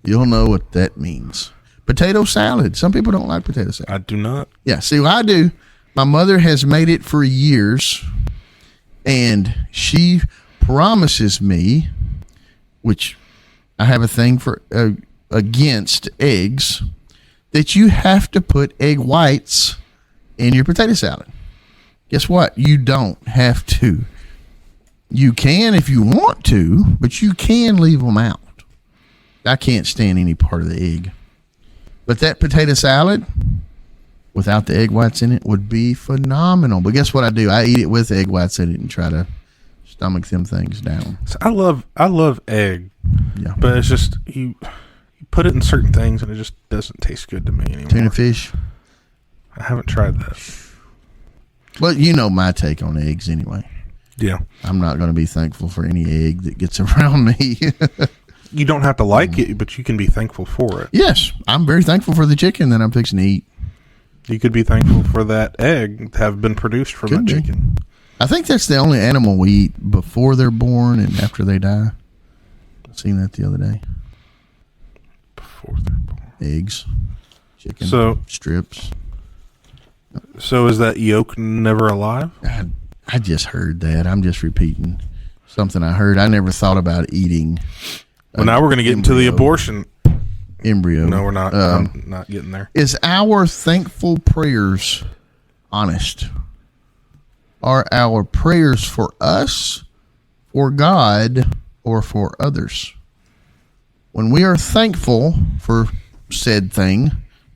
you'll know what that means. Potato salad. Some people don't like potato salad. I do not. Yeah, see what I do. My mother has made it for years, and she promises me, which I have a thing for against eggs, that you have to put egg whites in your potato salad. Guess what? You don't have to. You can if you want to, but you can leave them out. I can't stand any part of the egg. But that potato salad without the egg whites in it would be phenomenal. But guess what I do? I eat it with egg whites in it and try to stomach them things down. So I love egg, Yeah. but it's just you put it in certain things and it just doesn't taste good to me anymore. Tuna fish. I haven't tried that. But you know my take on eggs anyway. Yeah. I'm not going to be thankful for any egg that gets around me. You don't have to like it, but you can be thankful for it. Yes, I'm very thankful for the chicken that I'm fixing to eat. You could be thankful for that egg to have been produced from Could that be. chicken. I think that's the only animal we eat before they're born and after they die. I seen that the other day. Before they're born. Eggs, chicken, So- strips. So is that yolk never alive? I just heard that. I'm just repeating something I heard. I never thought about eating Well, now we're going to get into the embryo. abortion. embryo. No, we're not. I'm not getting there. Is our thankful prayers honest? Are our prayers for us, for God, or for others? When we are thankful for said thing,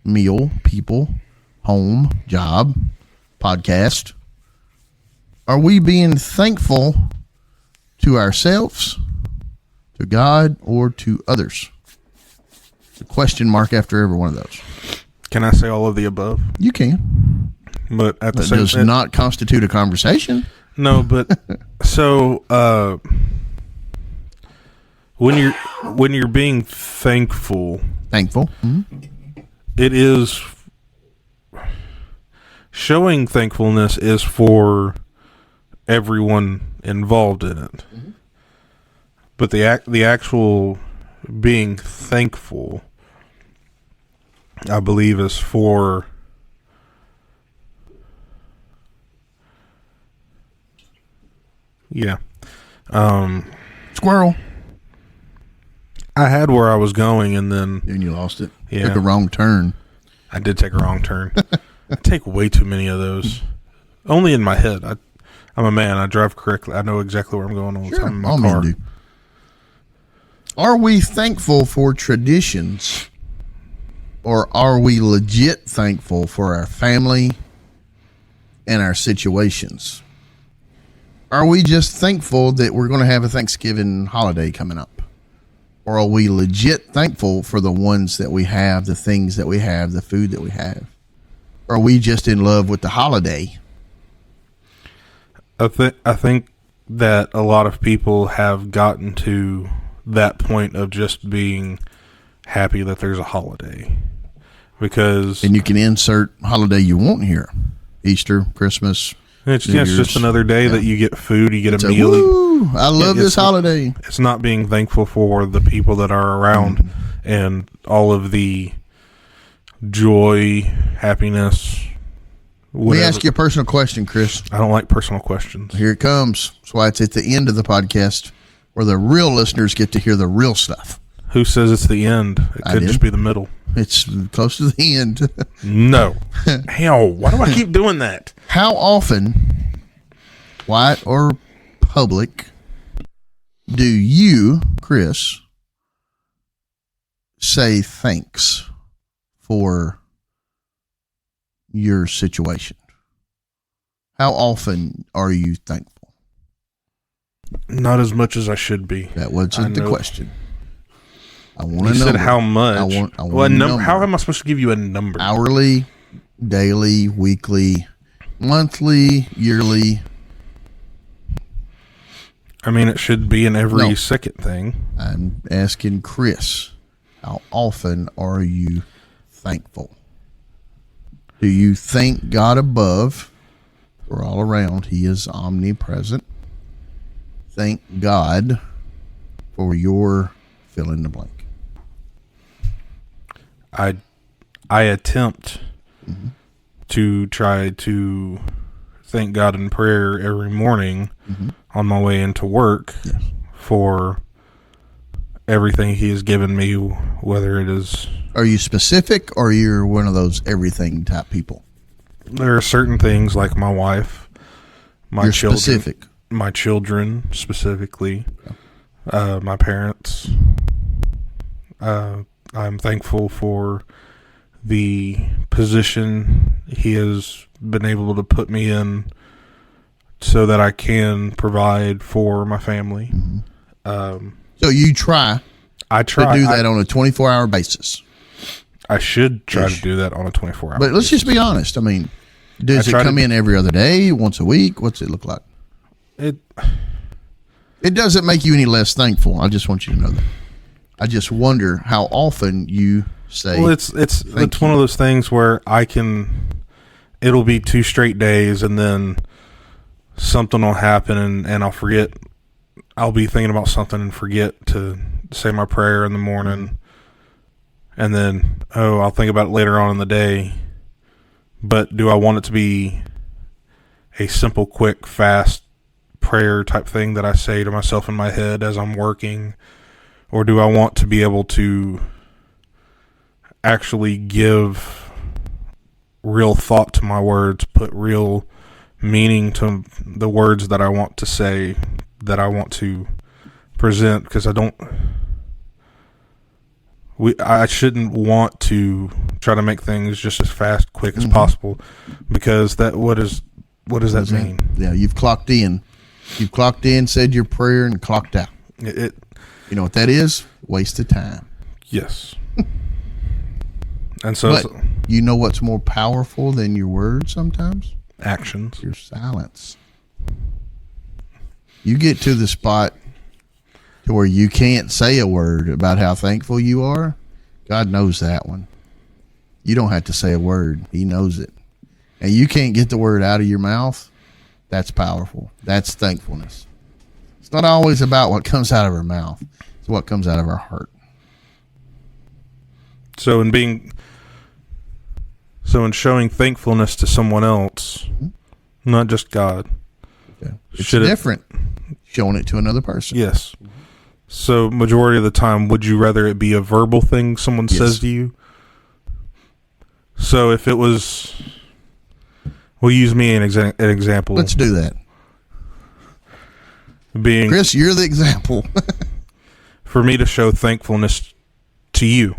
meal, people, home, job, podcast, Are we being thankful to ourselves, to God, or to others? A question mark after every one of those. Can I say all of the above? You can. But at the That same does not constitute a conversation. No, but so when you're being thankful, Thankful. it is showing thankfulness is for everyone involved in it. But the actual being thankful, I believe, is for Squirrel. I had where I was going, and then And you lost it. Yeah. Took a wrong turn. I did take a wrong turn. I take way too many of those. Only in my head. I'm a man. I drive correctly. I know exactly where I'm going all the time in my all car. men do. Are we thankful for traditions, or are we legit thankful for our family and our situations? Are we just thankful that we're going to have a Thanksgiving holiday coming up? Or are we legit thankful for the ones that we have, the things that we have, the food that we have? Or are we just in love with the holiday? I think that a lot of people have gotten to that point of just being happy that there's a holiday. Because And you can insert holiday you want here. Easter, Christmas. it's New just Year's. another day that you get food, you get a So, meal. woo, I love it's this not- holiday. It's not being thankful for the people that are around and all of the joy, happiness. Let me Whatever. ask you a personal question, Chris. I don't like personal questions. Here it comes. That's why it's at the end of the podcast where the real listeners get to hear the real stuff. Who says it's the end? It I could did. just be the middle. It's close to the end. No. Hell, why do I keep doing that? How often, quiet or public, do you, Chris, say thanks for your situation? How often are you thankful? Not as much as I should be. That wasn't the know. question. I want You to know. said how much? I want well, a number. How am I supposed to give you a number? Hourly, daily, weekly, monthly, yearly. I mean, it should be in every No. second thing. I'm asking Chris, how often are you thankful? Do you thank God above or all around? He is omnipresent. Thank God for your fill in the blank. I attempt to try to thank God in prayer every morning on my way into work for everything He has given me, whether it is... Are you specific, or you're one of those everything type people? There are certain things like my wife, my You're children, specific. my children specifically, my parents. I'm thankful for the position He has been able to put me in so that I can provide for my family. So you try I try to do that on a 24-hour basis. I should try Ish. to do that on a 24-hour. But let's just be honest. I mean, does it try to come in every other day, once a week? What's it look like? It doesn't make you any less thankful. I just want you to know that. I just wonder how often you say, Well, it's one of those things where it'll be 2 straight days, and then something will happen, and I'll forget. I'll be thinking about something and forget to say my prayer in the morning, and then I'll think about it later on in the day. But do I want it to be a simple, quick, fast prayer type thing that I say to myself in my head as I'm working, or do I want to be able to actually give real thought to my words, put real meaning to the words that I want to say, that I want to present? Because I shouldn't want to try to make things just as fast, quick as possible, because What does that mean? Yeah, you've clocked in. You've clocked in, said your prayer, and clocked out. It You know what that is? Waste of time. yes. And so But you know what's more powerful than your words sometimes? actions. Your silence. You get to the spot to where you can't say a word about how thankful you are. God knows that one. You don't have to say a word. He knows it. And you can't get the word out of your mouth. That's powerful. That's thankfulness. It's not always about what comes out of our mouth. It's what comes out of our heart. So in showing thankfulness to someone else, not just God. Okay. It's Should it- different showing it to another person. Yes. So majority of the time, would you rather it be a verbal thing someone Yes. says to you? So if it was, we'll use me an example. Let's do that. Being Chris, you're the example. for me to show thankfulness to you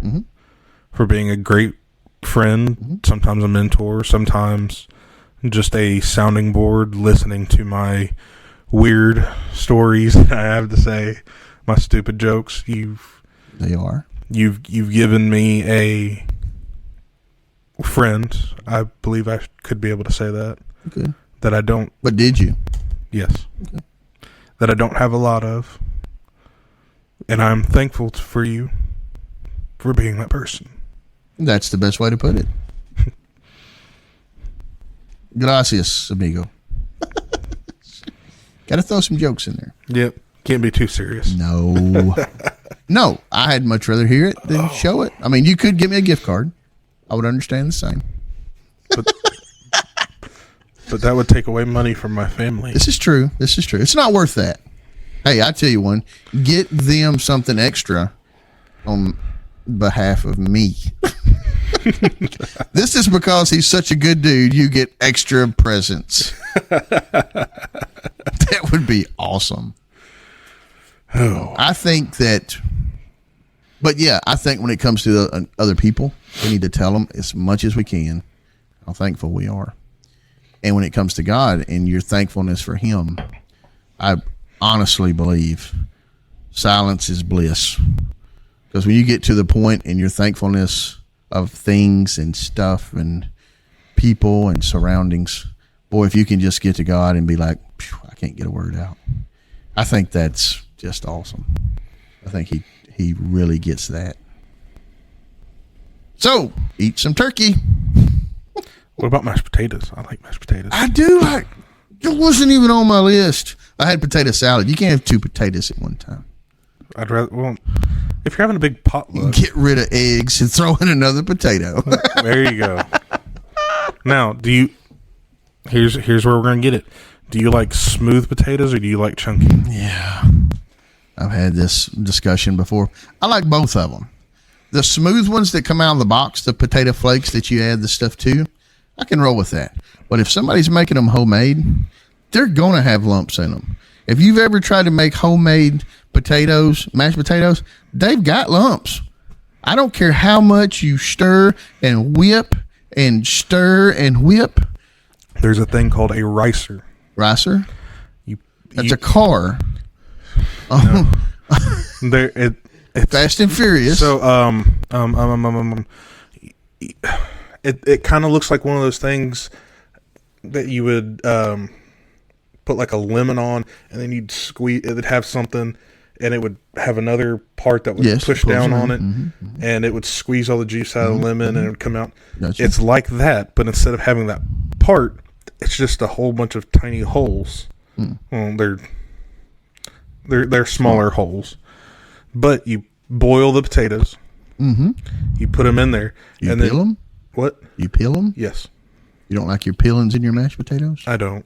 for being a great friend, sometimes a mentor, sometimes just a sounding board, listening to my weird stories that I have to say, my stupid jokes. They are. You've given me a friend. I believe I could be able to say that. Okay. That I don't. But did you? Yes. Okay. That I don't have a lot of, and I'm thankful for you for being that person. That's the best way to put it. Gracias, amigo. Got to throw some jokes in there. Yep. Can't be too serious. No. No, I'd much rather hear it than show it. I mean, you could give me a gift card. I would understand the same. But that would take away money from my family. This is true. This is true. It's not worth that. Hey, I tell you one. Get them something extra on behalf of me. This is because he's such a good dude. You get extra presents. That would be awesome. Oh. I think that, but yeah, I think when it comes to the, other people, we need to tell them as much as we can how thankful we are. And when it comes to God and your thankfulness for Him, I honestly believe silence is bliss. Because when you get to the point in your thankfulness of things and stuff and people and surroundings, boy, if you can just get to God and be like, I can't get a word out. I think that's just awesome. I think he really gets that. So, eat some turkey. What about mashed potatoes? I like mashed potatoes. I do like. It wasn't even on my list. I had potato salad. You can't have two potatoes at one time. I'd rather. Well, if you're having a big potluck, Get rid of eggs and throw in another potato. there you go. Now, do you? Here's where we're gonna get it. Do you like smooth potatoes or do you like chunky? Yeah. I've had this discussion before. I like both of them. The smooth ones that come out of the box, the potato flakes that you add the stuff to, I can roll with that. But if somebody's making them homemade, they're going to have lumps in them. If you've ever tried to make homemade potatoes, mashed potatoes, they've got lumps. I don't care how much you stir and whip and stir and whip. There's a thing called a ricer. Ricer? You, That's a car. there it's Fast and Furious. so it kind of looks like one of those things that you would put like a lemon on, and then you'd squeeze. It would have something, and it would have another part that would push down on it, and it would squeeze all the juice out of the lemon, and it would come out. Gotcha. It's like that, but instead of having that part, it's just a whole bunch of tiny holes. Well, they're smaller holes, but you boil the potatoes. You put them in there, You and peel then them? what? You peel them? Yes. You don't like your peelings in your mashed potatoes? I don't.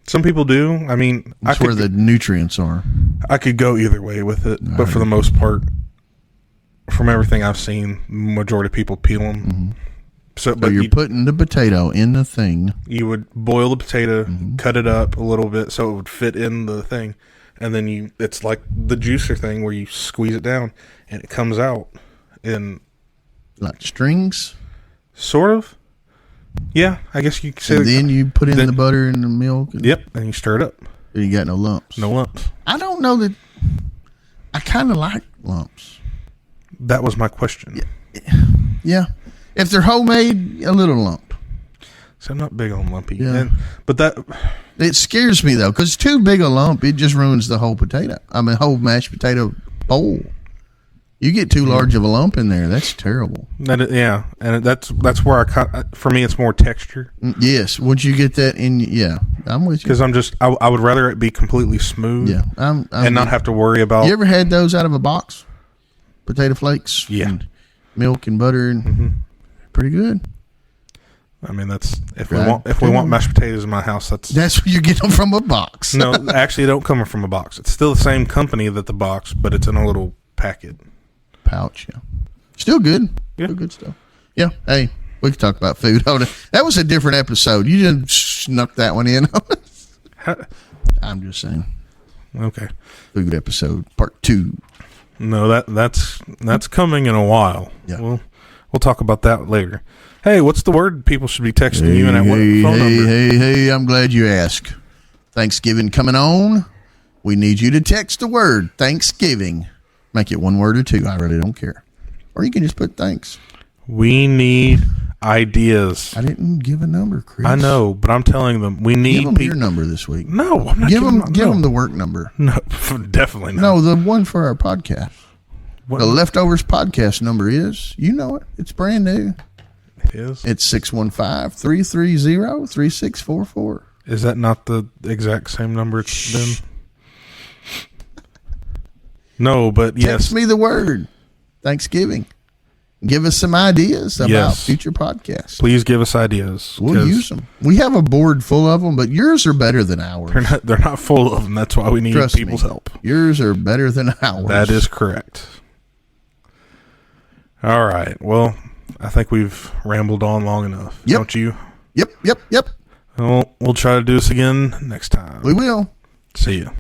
Some people do. I mean, That's where the nutrients are. I could go either way with it, but for the most part, from everything I've seen, majority of people peel them. So, So but you're putting the potato in the thing. you would boil the potato, cut it up a little bit so it would fit in the thing, and then it's like the juicer thing where you squeeze it down and it comes out in Like strings. sort of. Yeah, I guess you could say. And then you put in then- the butter and the milk. And Yep, and you stir it up. you got no lumps. No lumps. I don't know that. I kind of like lumps. That was my question. Yeah. If they're homemade, a little lump. So I'm not big on lumpy. Yeah. But that, It scares me, though, because too big a lump, it just ruins the whole potato. I mean, whole mashed potato bowl. You get too large of a lump in there, that's terrible. yeah, and that's where for me, it's more texture. Yes, once you get that in, yeah, I'm with you. Because I would rather it be completely smooth. Yeah, and not have to worry about. You ever had those out of a box? Potato flakes? Yeah. And milk and butter and pretty good. I mean, that's if Right. we want mashed potatoes in my house, That's where you get them from a box. no, actually, they don't come from a box. It's still the same company that the box, but it's in a little packet. Pouch, yeah. Still good. Yeah. Still good stuff. Yeah. Hey, we could talk about food. That was a different episode. You just snuck that one in. I'm just saying. Okay. Food episode part 2. No, that's coming in a while. Yeah. We'll talk about that later. Hey, what's the word people should be texting you and at what phone number? Hey, I'm glad you asked. Thanksgiving coming on. We need you to text the word Thanksgiving. Make it one word or two. I really don't care. Or you can just put thanks. We need ideas. I didn't give a number, Chris. I know, but I'm telling them we Give need them your number this week. No, I'm not Give giving them the work number. No, definitely not. No, the one for our podcast. What- The Leftovers podcast number is, you know it. It's brand new. It is. It's 615-330-3644. Is that not the exact same number it's been? No, but yes. Text me the word Thanksgiving. Give us some ideas about Yes. future podcasts. Please give us ideas. We'll 'cause use them. We have a board full of them, but yours are better than ours. They're not full of them. That's why we need Trust people's me. help. Yours are better than ours. That is correct. All right. Well, I think we've rambled on long enough. Yep. Don't you? Yep. Well, we'll try to do this again next time. We will. See you.